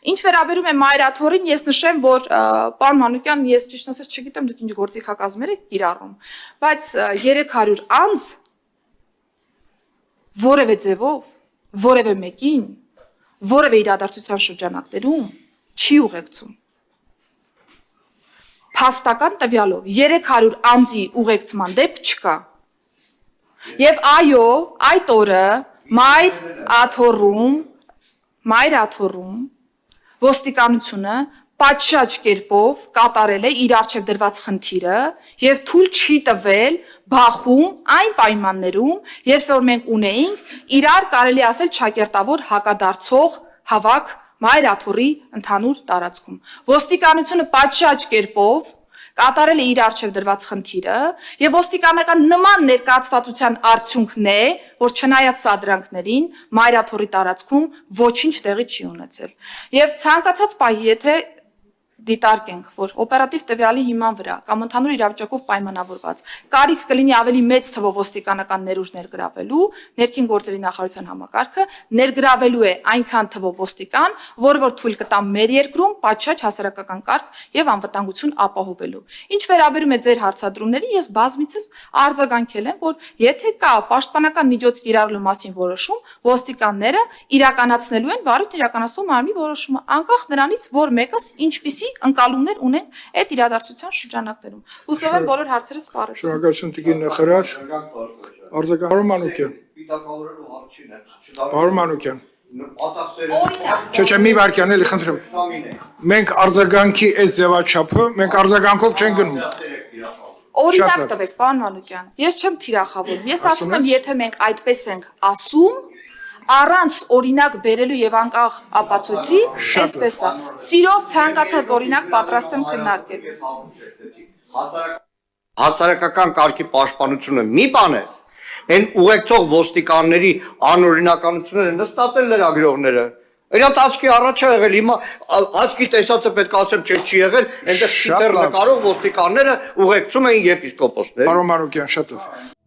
Ինչ վերաբերում է մայրաթորին, ես նշեմ, որ պարոն Մանուկյան, ես ճիշտ ասած չգիտեմ դուք ինչ գործիքակազմեր եք կիրառում, բայց 300 անձ որևէ ձևով, որևէ մեկին, որևէ իրադարձության շրջանակներում չի ուղեկցում։ Փաստական տվյալով 300 անձի ուղեկցման դեպք չկա։ Եվ այո, այդ օրը մայր աթոռում ոստիկանությունը պատշաճ կերպով կատարել է իր առջև դրված խնդիրը եւ թույլ չի տվել բախում այն պայմաններում, երբ որ մենք ունեինք իրար կարելի ասել ճակերտավոր հակադարձող հավաք մայր աթոռի ընդհանուր տարածքում։ Ոստիկանությունը պատշաճ կերպով կատարել է իր առջև դրված խնդիրը եւ ոստիկանական նման ներկայացվածության արդյունքն է, որ չնայած սադրանքներին մայրաթոռի տարածքում ոչինչ տեղի չի ունեցել։ Եվ ցանկացած պահի, եթե դիտարկենք, որ օպերատիվ տվյալի հիման վրա կամ ընդհանուր իրավիճակով պայմանավորված կարիք կլինի ավելի մեծ թվով ոստիկանական ներուժ ներգրավելու, ներքին գործերի նախարարության համակարգը ներգրավելու է այնքան թվով ոստիկան, որը որ թույլ կտա մեր երկրում պատշաճ հասարակական կարգ եւ անվտանգություն ապահովելու։ Ինչ վերաբերում է ձեր հարցադրումների, ես բազմիցս արձագանքել եմ, որ եթե կա պաշտպանական միջոց կիրառելու մասին որոշում, ոստիկանները իրականացնելու են վարույթ իրականացնող մարմնի որոշումը, անկախ նրանից, որ մեկս ինչպիսի ընկալումներ ունենք այդ իրադարձության շրջանակներում։ Հուսով եմ բոլոր հարցերը սպառեցին։ Շնորհակալություն տիկին նախարար։ Արձագանքորը Մանուկյան։ Պարոն Մանուկյան։ Չէ, մի վարքյան էլի խնդրեմ։ Մենք արձագանքի այս ձևաչափը, մենք արձագանքով չենք գնում։ Օրինակ տվեք, պարոն Մանուկյան, ես չեմ թիրախավորում։ Ես ասում եմ, եթե մենք այդպես ենք ասում, առանց օրինակ բերելու եւ անկախ ապացույցի, այսպես է։ Սիրով ցանկացած օրինակ պատրաստ եմ քննարկել։ Հասարակական կարգի պաշտպանությունը մի բան է, այն ուղեկցող ոստիկանների անօրինականությունները նստատել լրագրողները։ Իրանց աչքի առաջ է եղել, հիմա աչքի տեսածը պետք է ասեմ չի եղել, այնտեղ շիտեր նկարող ոստիկանները ուղեկցում էին եպիսկոպոսներ։ Պարոն Մանուկյան, շատ լավ։